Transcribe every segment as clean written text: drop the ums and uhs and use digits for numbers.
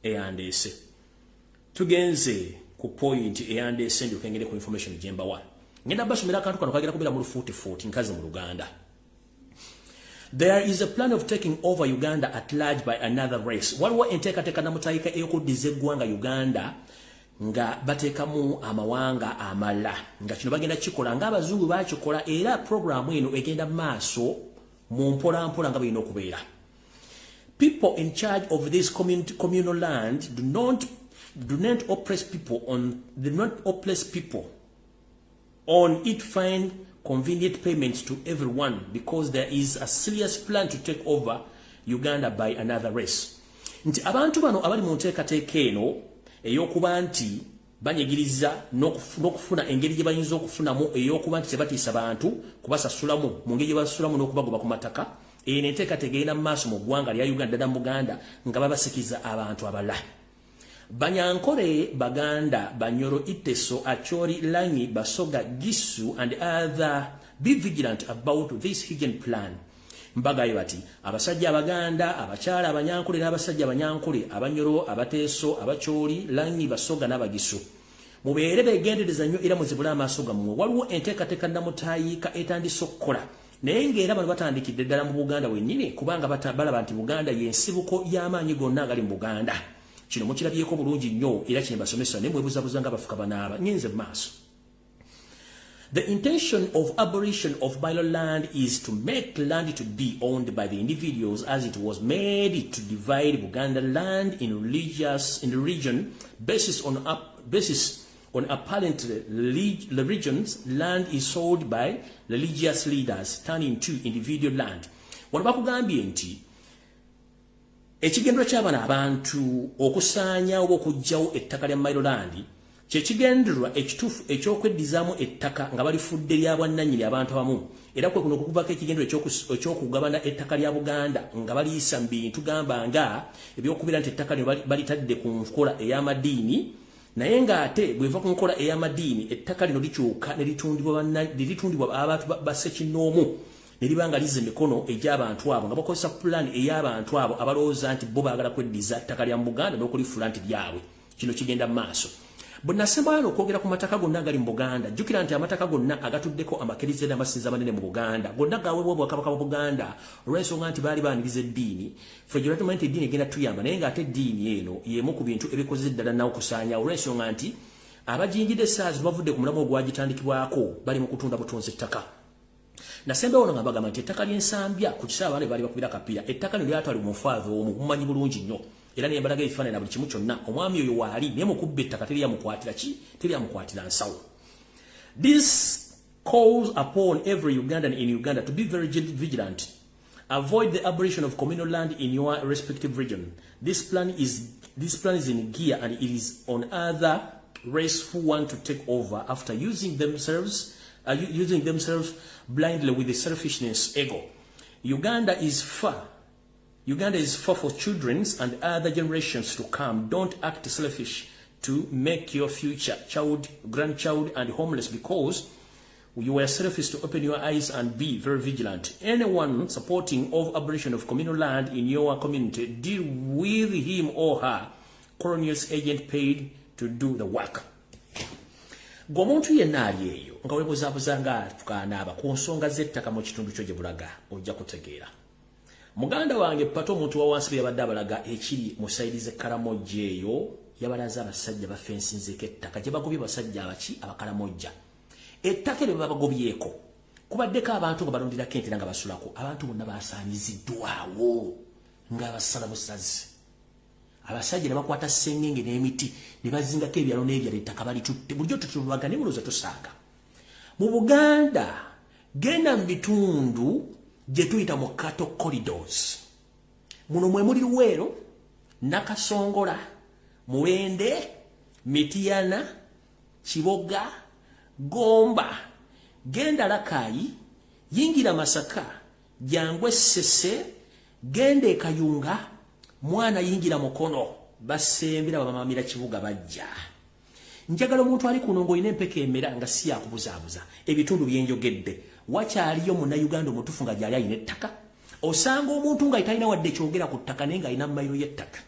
eyandese tugenze ku point eyandese ndio kengere ku information jemba wa ngenda basumira kantu kano kagera kubira mu 40 nkazi mu Uganda. There is a plan of taking over Uganda at large by another race. Waliwo enteekateeka namutayika ey'okuddiza eggwanga Uganda nga bateekamu amawanga amala. Nga kino bagenda kikola ng'abazungu bakikola era programu eno egenda maaso mu mpolampola nga balina okubeera. People in charge of this communal land do not oppress people on it find convenient payments to everyone because there is a serious plan to take over Uganda by another race. Nti abantu bano abali mu nteekateeka eno ey'okuba nti banyigiriza n'okufuna engeri gye bayinza okufunamu ey'okuba nti tebatiisa bantu kubasasulamu mu ngeri gye basasulamu n'okubagoba ku mataka eyo n'enteekateeka egenda mu maaso mu ggwanga lya Uganda ddala mu Buganda nga babasikiza abantu abala. Banyankole, Baganda, Banyoro, Iteso, Achori, Langi, Basoga, Gisu, and other be vigilant about this hidden plan. Mbagaye bati abasajja Abaganda, Abachala, Abanyankole n'abasajja Abanyankole, Abanyoro, Abateso, Abachori, Langi, Basoga n'Abagisu. Mubeere begendereza nnyo era muzibula amaaso gammwe. Waliwo enteekateeka namutayika etandise okukola. Naye ng'era bano batandikidde ddala mu Buganda wennyini kubanga balaba nti Buganda y'ensibuko y'amaanyi gonna agali mu Buganda. Kino mukirabyeko bulungi nnyo era kye mbasomesa ne mwebuzabuza nga bafuka banaaba nyenze maaso. The intention of abolition of bylaw land is to make land to be owned by the individuals as it was made to divide Buganda land in the region basis on apparent regions. Land is sold by religious leaders turning to individual land. Wano bakugambye nti ekigendero ky'abana abantu okusaanya oba okugyawo ettaka lya Maryland kye kigendererwa ekituufu eky'okweddizaamu ettaka nga balifudde lya bwannannyini abantu abamu era kwe kuno okukuvako ekigendero eky'okugabana ettaka lya Buganda nga baliyisa mu bintu gamba nga eby'okubeera nti ettaka lino balitadde ku nkola ey'amadiini naye ng'ate bweva ku nkola ey'amadiini ettaka lino likyuka ne litundibwa abantu bassekinnoomu nelibanga lize mikono egy'abantu abo nga bakozesa plan ey'abantu abo abalowooza nti bo baagala kweddiza ttaka lya Buganda n'okulifuula nti lyabwe. Kino kigenda mu maaso. Bwe nasembayo okwogera ku mataka gonna agali mu Buganda, jjukira nti amataka gonna agatuddeko amakkiriza n'amasinza manene mu Buganda gonna gaweebwa Obwakabaka bwa Buganda olw'ensonga nti baali baaniriza eddiini. Ffe gye tumanyi nti eddiini egenda tuyamba naye ng'ate eddiini eno y'emu ku bintu ebikoze ddala nawo okusaanyaawo olw'ensonga nti abajingidde essaazi bavudde ku mulamwa ogwagitandikibwako bali mu kutunda butunzi ettaka. Nasembe ono nga bagamba nti ettaka ly'ensambya ku kiseera abaana bali bakubira kapiira ettaka lino lyatwali mu faaza omu mumanyi bulungi nnyo era ne mbalaga ebifaananyi na buli kimu kyonna omwami oyo waali naye mukubba ettaka teryamukwatira nsawo. This calls upon every Ugandan in Uganda to be very vigilant. Avoid the abolition of communal land in your respective region. This plan is in gear and it is on other race who want to take over after using themselves blindly with the selfishness ego. Uganda is far for children's and other generations to come. Don't act selfish to make your future child, grandchild, and homeless because you were selfish to open your eyes and be very vigilant. Anyone supporting of abolition of communal land in your community, deal with him or her colonial's agent paid to do the work. Gomuntu yenna ali eyo nga weebuzaabuza nga tukanaaba ku nsonga z'ettaka mu kitundu kyo gye bulaga ojja kutegeera. Muganda wange pato omuntu wa wansi yabadde abalaga ekiri mu sayidi z'Ekkaramojja eyo yabalaza abasajja bafensinzeeko ettaka gye bagobye basajja abaki Abakaramojja. Ettaka lye babagobyeko kubaddeko abantu nga balondirako ente nga basulako abantu bonna baasaanyiziddwawo ng'abasala busazi. Abasajja ne bakwata sengenge n'emiti ne bazingako ebyalo n'ebyalo ettaka balitutte bulijjo tutulubaga ne bulooza tosaaga. Mu Buganda genda mu bitundu gye tuyita mu cattle corridors. Muno mwe muli Luweero, Nakasongola, Muwende, Mityana, Kiboga, Gomba, genda Lakayi, yingira Masaka, Jangwe Ssese, genda Kayunga, Mwana yingira Mukono, basembera bamamira Kibuga bajja. Njagala omuntu ali kuno ng'olina empeke emera nga si yakubuzaabuza ebitundu byenjogedde wakyaliyo Munnayuganda omutuufu nga gyali alina ettaka. Osanga omuntu nga talina wadde kyogera ku ttaka naye ng'alina mayiro y'ettaka.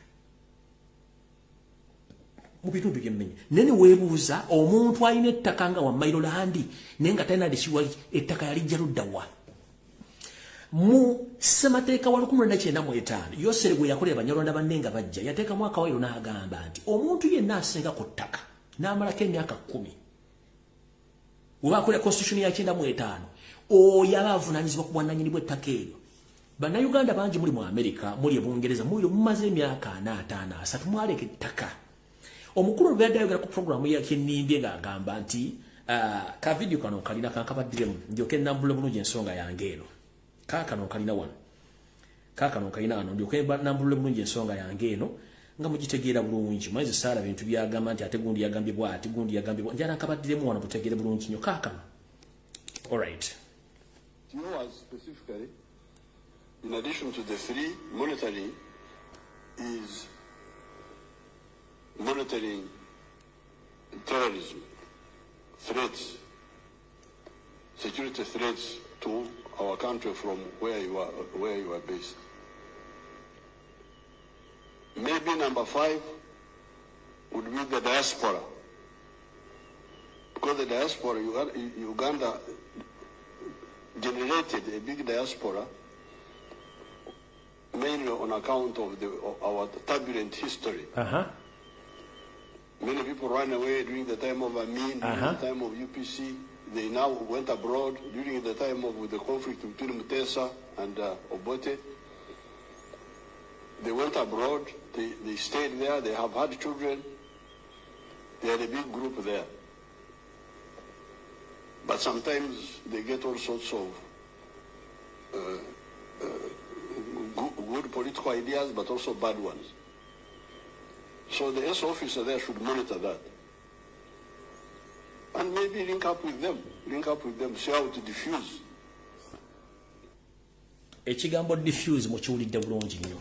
mu bitundu by'emmenye nene weebuuza omuntu alina ettaka nga wa mailo landi naye nga talina likiwali ettaka yalijja ludda wa mu ssemateeka wa 1995 Yosere gwe yakolera Banyarwanda banne nga bajja yateeka mwaka wayo n'agamba nti omuntu yenna asenga ku ttaka n'amalako emyaka 10 webakolera constitution ya 95 oyo aba avunaanyizibwa ku bwannannyini bw'ettaka eryo. Bannayuganda bangi muli mu Amerika muli e Bungereza mumaze emyaka 4-5 mwaleka ettaka. Omukulu bwe yadayogera ku programu ya Kinnimbye ng'agamba nti ka video kano kalina kankabaddiremu ndyoke nnambula bulungi ensonga yange eno. Kaakano kalina wano. Kaakano kalina wano ndyoke nnambula bulungi ensonga yange eno nga mugitegeera bulungi. Mwezi Sara bintu byagamba nti ate gundi yagambye bw'ati gundi yagambye bw'ati. Njala nkabaddiremu wano butegeere bulungi nnyo kaakano. All right. Yours specifically, in addition to the three, monitoring is monitoring terrorism, threats, security threats to our country from where you are based. Maybe number 5 would be the diaspora, because the diaspora, Uganda generated a big diaspora mainly on account of our turbulent history. Many people ran away during the time of Amin, during the time of UPC. They now went abroad during the time of the conflict between Mutesa and Obote. They went abroad, they stayed there, they have had children. They had a big group there. But sometimes they get all sorts of good political ideas, but also bad ones. So the S officer there should monitor that. And maybe link up with them, see how to diffuse. Ekigambo diffuse mukiwulidde bulungi nnyo.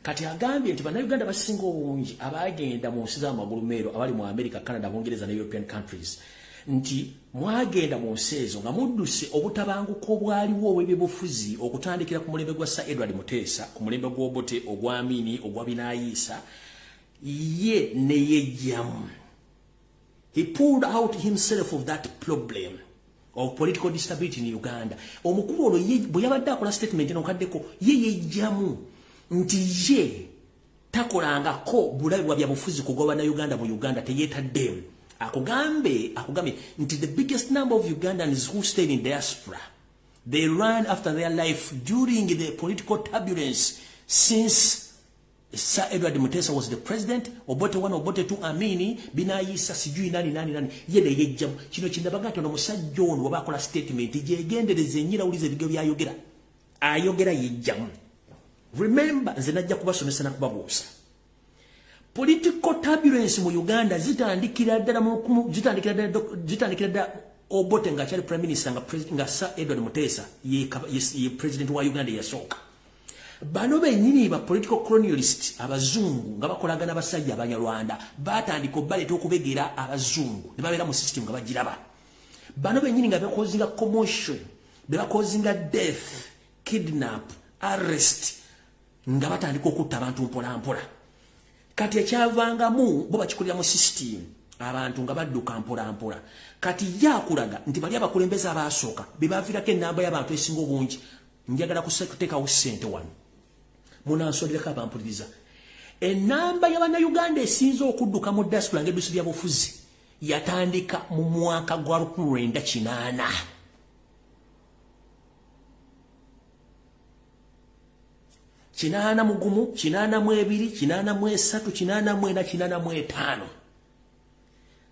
Kati agambye nti bannayuganda basinga obungi abaagenda mu nsi z'amagulumeero abali mu America, Canada, Bungereza ne European countries nti mwagenda mu nsi ezo nga mudduse obutabanguko obwaliwo obw'ebyobufuzi okutandikira ku mulembe gwa Sir Edward Muteesa, ku mulembe gw'Obote, ogwa Amini, ogwa Binaayisa, ye ne yejjamu. He pulled out himself of that problem of political instability in Uganda. Omukulu olwo bwe yabadde akola statement enokaddeko ye yejjamu nti ye takolangako bulabibwa bya bufuzi kugoba na Uganda mu Uganda teyeetaddemu. Akugambe nti the biggest number of Ugandans who stayed in diaspora, they ran after their life during the political turbulence since Sir Edward Muteesa was the president. Obote 1, Obote 2, Amini, Binaayisa, sijui nani yene yejjamu. Kino kindabaga nti ono musajja ono bw'aba akola statement gyegendereze ennyira ulize ebigo by'ayogera ayogera yejjamu. Remember, nze najja kubasomesa na kubabuusa. Political turbulence mu Uganda zitandikira ddala Obote nga kyali prime minister nga Sir Edward Muteesa ye president wa Uganda yasooka. Bano bennyini ba political colonialist abazungu nga bakolagana basajja Abanyarwanda batandika obbaleeta okubegera abazungu ne babeera mu system nga bagiraba. Bano bennyini nga bakozinga commotion, bakozinga death, kidnap, arrest, nga batandika okutta abantu mpola. Kati ekyavangamu bo bakikulira mu system abantu nga badduka mpola. Kati yakulaga nti bali abakulembeze abaasooka bebaviirako ennamba y'abantu esinga obungi. Njagala kuteekawo ssente wano munansondereko abampuliriza. Ennamba y'Abannayuganda esinze okudduka mu diaspora ng'ebbiso byabufuzi yatandika mu mwaka gwa 1980. Kinana mugumu, kinana mwebiri, kinana mwesatu, kinana mwena, kinana mwetaano.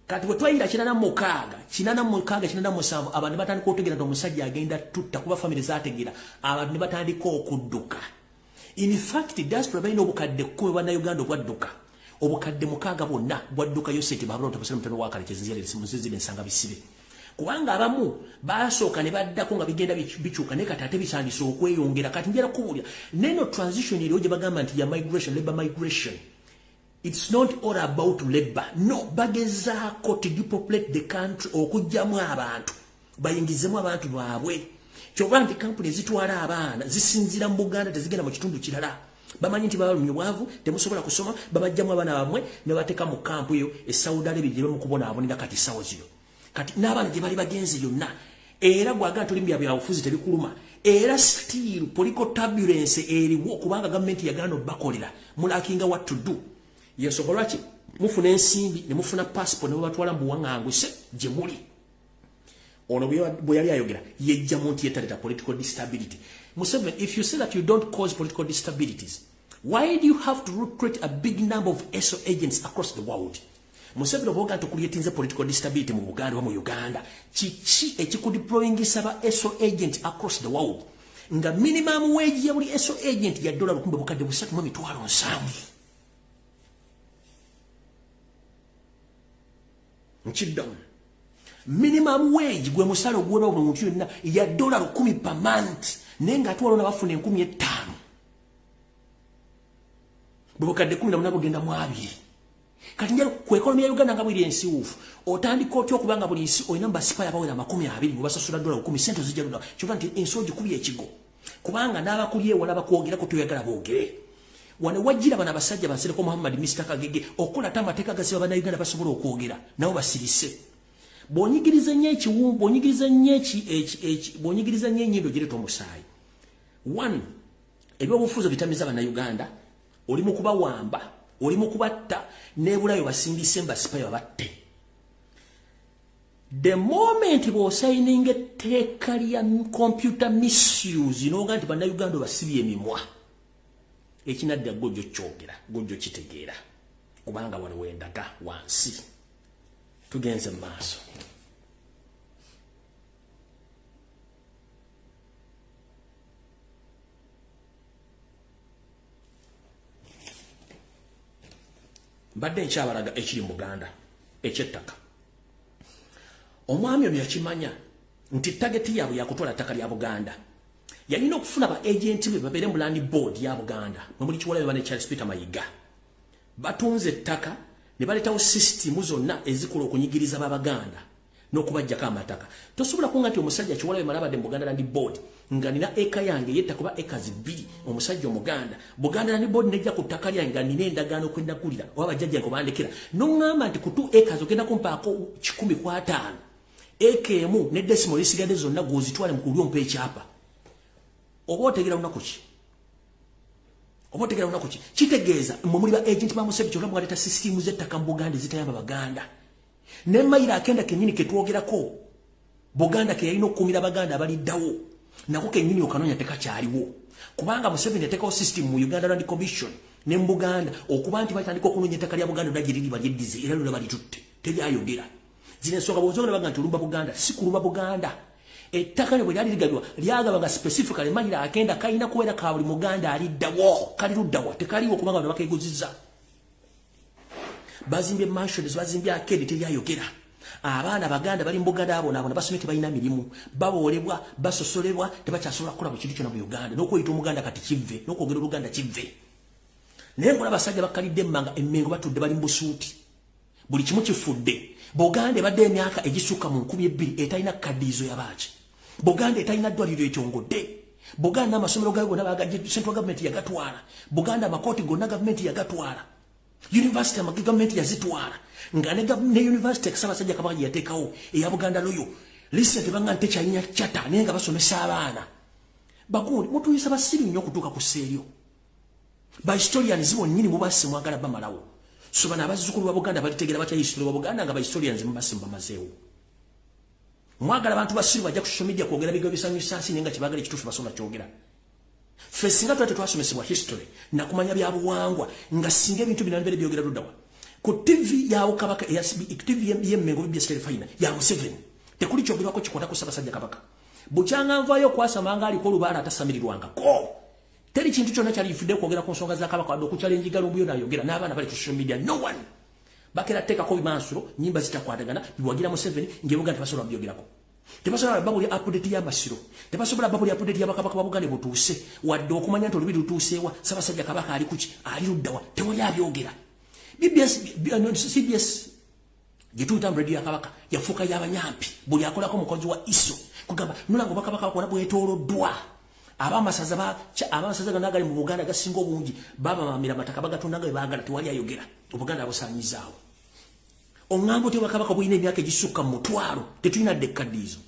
Kati bwe twayira kinana mukaaga, kinana musanvu, abantu batandika okutegeera nti omusajja agenda tutta kuba famire zaategeera, abantu ne batandika okudduka. In fact, diaspora balina obukadde 10 Bannayuganda obwadduka. Obukadde 6 bwonna bwadduka Yoseti Babalonta Basale Mutano wa Kalekezi Musezile nsanga bisibe. Kubanga abamu basooka ne baddako nga bigenda bikyuka ne kati ate bisandise okweyongera. Kati njala kubulya neno transition eriyo gye bagamba nti ya migration, labor migration. It's not all about labor. No, bagezaako to depopulate the country okujjamu abantu bayingizemu abantu baabwe. Kyova nti kampuni zitwala abaana zisinzira mu Buganda tezigenda mu kitundu kirala. bamanyi nti balumye bwavu temusobola kusoma babajjamu abana bamwe ne bateka mu kampu eyo e Saudi Arabia gye bamukubona abonera kati sawo zino kati n'abana gye bali bagenzi yonna era gwaga ntolimbya bya bufuzi tebikuluma era still political turbulence eriwo kubanga government yagano bakolera mulakinga what to do yesokolwaki mufuna ensimbi ne mufuna passport ne batwala mu wanganguse gye muli ono bwe yali ayogera yejja muntu yetaleta political instability. Museveni, if you say that you don't cause political instabilities, why do you have to recruit a big number of SO agents across the world? Museveni oboga to create political instability mu Uganda wa mu Uganda. Chichi ekikudeploying saba SO agent across the world. Nga minimum wage ya buli SO agent ya $100 bukadde busatu mu mitwalo nsanvu. Nchidon. Minimum wage gwe musalo gwe bawo mu kyonna ya $10 per month. Nenga atwalo na bafune 15. Bukadde 10 bugenda mu abiri. Kati njalo ku economy ya Uganda nga bwiri ensi ufu. Otandika otyo okubanga buli nsi oyina mbasipa bawera 20 mubasasula $10 sente zijjaluna. Kyova nti ensoji kubi ekigo. Kubanga n'abakulye wala bakwogera ko toyagala boogere. Wane wajira bana basajja basereko Muhammad Mr. Kagege okola tamateeka gasiba bana Uganda basobola okwogerera. Nabo basirise. Bonyigiriza nnyo ekiwumbu, bonyigiriza nnyo enyindo gireeta omusaayi. One, ebyobufuzo bitamiza bana Uganda, oli mu kubawamba, oli mu kubatta, n'ebulayo basindise mbasipayo batte. The moment signing etteeka lya computer misuse n'oga nti bana Uganda basibye emimwa, ekinadda gojjo kyogera, gojjo kitegeera, kubanga wano wendaga wansi. Tugenze maaso. Badde nkyabalaga ekiri mu Buganda ekyettaka. Omwami ono yakimanya nti target yaabwe yakutola ttaka lya Buganda. Yalina okufuna ba agent be babeere mu land board ya Buganda. Muli kiwalayo bane Charles Peter Mayiga. Batunze ettaka ne baletawo system zonna ezikola okunyigiriza babaganda n'okubajjako amataka. Tosobola kunga nti omusajja kiwalayo malabadde mu Buganda Land Board nga nina eka yange yetta kuba ekazi 2 omusajja omuganda Buganda Land Board nejja ku ttaka lyange nga nina endagaano kwenda kulira oba bajjajja nkobandekera n'oŋŋamba nti ku 2 acres ogenda kumpaako 10.5 eka emu ne decimal esigadde zonna gwozitwale mu kulyompa ekyapa oba otegera lunaku ki obotegera lunaku ki kitegeeza mmuli ba agent ba Museveni kyolwa mwaleta system z'ettaka mu Buganda zitayamba baganda ne mayira akenda kenyini ketwogerako Buganda ke yalina okukumira baganda abaliddawo nako kenyini okanonya tekakyaliwo kubanga Museveni yateekawo system mu Uganda Land Commission ne mu Buganda okuba nti batandika okunonya ettaka lya Buganda nagiriri balyeddize era lula balitutte teryayogera zino ensonga bw'ozongera baga nti olumba Buganda si kulumba Buganda ettaka lye bwe lyali ligabibwa lyagabanga specifically mayira akenda kalina kubeera ka buli Muganda aliddawo kaliruddawa tekaliwo kubanga bano bakeeguzizza bazimbye mansions bazimbye arcade teryayogera abaana baganda bali mu Buganda abo nabo basomye tebalina mirimu baboolebwa basosolebwa tebakyasobola kukola buli kintu kyonna mu Uganda n'okweyita Omuganda kati kive n'okwogera Oluganda kive naye ngola abasajja bakalidde emmanga emmengo batudde bali mu busuuti buli kimu kifudde Buganda ebadde emyaka egisukka mu 2000 etalina kadiizo yabaaki Buganda etalina ddwaliro ekyongodde Buganda amasomero gayo gonna central government yagatwala Buganda amakooti gonna government yagatwala University ama government yazitwala nga ne university Ssaabasajja Kabaka yateekawo eya Buganda loyo listen tebanga nte kyalinya chata naye nga basomesa abaana bagundi mutuyisa basiri nnyo okutuuka ku sseeryo ba historians bonnyini mubasi mwagala bamalawo so bana abazzukulu ba Buganda balitegeera batya history wa Buganda nga ba historians mubasi mbamazeewo mwagala abantu basiri bajja ku social media kwogera bigo bisanyusansi nenga kibagala ekituufu basoma kyogera ffe singa twate twasomesebwa history nakumanya bya buwangwa nga singa ebintu binanbere byogera luddawa ku TV yawo Kabaka TV y'emmengo BBS Telefina ya Museveni tekuli kyogerwako kikwata ku Ssaabasajja Kabaka bukyanga nvayo kwasamanga aliko olubaala atasamirirwangako teri kintu kyonna kyali kifudde kwogera ku nsonga za Kabaka wadde okuchalenjiga Lumbuye nayogera n'abaana bali ku social media no one bakera teekako bimansuro nyimba zitakwatagana biwagira Museveni ng'Ebuganda tebasobola byogerako tebasobola babuli update y'amasiro tebasobola babuli update y'abakabaka ba Buganda butuuse wadde okumanya nti olubiri lutuuseewa Ssaabasajja Kabaka ali kuki ali luddawa tewali abyogera CBS gituyita radio ya Kabaka yafuuka y'abanyampi buli akolako mukozi wa iso kugamba nulanga bakabaka bakona bwetooloddwa abamasaza ganagali mu Buganda gasinga obungi baba mamira mataka bagatondaga ebagala tewali ayogera Obuganda busanyizaawo ongambo te bakabaka buyina emyaka egisukka mu 12 tetulina dekadizo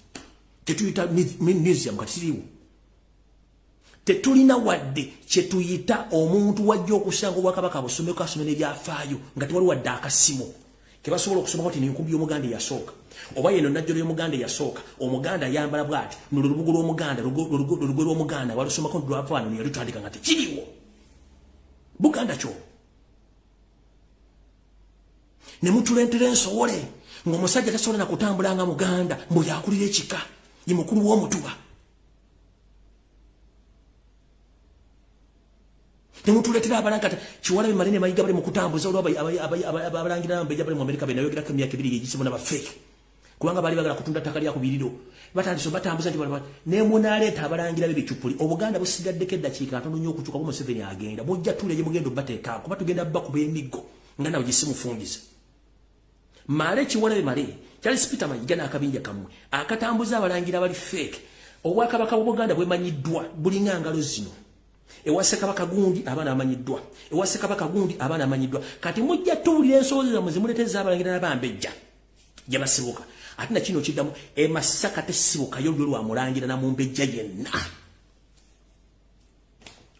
tetuyita museum katiriwo tetulina wadde kyetuyita omuntu wajja okusanga obwakabaka busomeko asomera ebyafaayo nga tewali wadde akasimo kebasobola okusoma kuti ninkumbi y'Omuganda yasooka oba yeno najjo y'Omuganda yasooka Omuganda yambala bwati n'olubugo lw'Omuganda lugo lw'Omuganda walusomako ndwavaano ne yalutandika nga tekiriwo Buganda kyo ne mutulentera ensowole ng'omusajja tasobola na kutambula nga Muganda mbu yakulira ekika ye mukulu w'omutuba Temutuletera abalangata Kiwalabe Marine Mayiga bali mu kutambuza olwo abalangira mbeja bali mu America benayogera ku myaka 2 egisibona ba fake kubanga bali bagala kutunda ttaka lya kubiriro batandiso batambuza nti bali ne munaleeta abalangira b'ebicupuli Obuganda busigaddeko eddakiika ntono nnyo okukyuka mu Museveni agenda mujja tuleje mugendo bateeka kuba tugenda bakuba emiggo nga nawe gisimufungiza Male Kiwalabe Marine Charles Peter Mayiga n'akabinja kamwe akatambuza abalangira bali fake obwakabaka bw'Obuganda bwemanyiddwa bulinga ngalo zino ewase kabaka gundi abana amanyiddwa ewase kabaka gundi abana amanyiddwa kati mujja tuulira ensoozi zammwe zimuleteza abalangira n'abambejja gyabasibuka ate na kino kiddamu Masaka tesibuka yo lwa mulangira na mumbejja yenna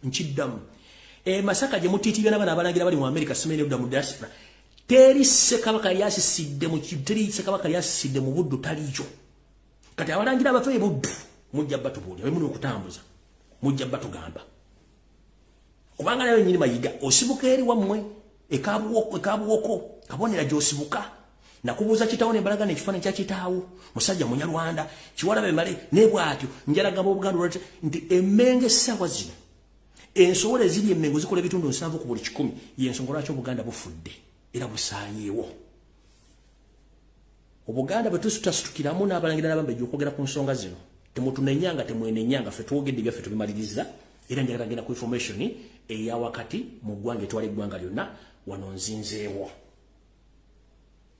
nkiddamu Masaka gye mutiitibya n'abana abalangira bali mu America semene mu diaspora teri Ssekabaka yasisidde mu kiteri Ssekabaka yasisidde mu buddu talijo kati abalangira abafe buddu mujja batubuulira bemuli okutambuza mujja batugamba kubanga nayo nyini Mayiga osibuka eri wammwe ekabuwoko kabonera gyosibuka nakubuuza kitaawo nembalaga nekifaananyi kya kitaawo musajja Munyarwanda Kiwalabe Male ne bw'atyo njalagamba Obuganda nti emmenge essaawa zino ensowole eziri emmengo zikola ebitundu 7 ku buli 100 y'ensonga lwaki Obuganda bufudde era busaanyeewo Obuganda bwe tusitukiramu n'abalangira n'abambejja okwogera ku nsonga zino temutunenyanga temwenenyanga ffe twogedde byaffe tubimaliriza era njagala genda ku information eya wakati mu ggwanga etwala eggwanga lyonna wano nzinzeewo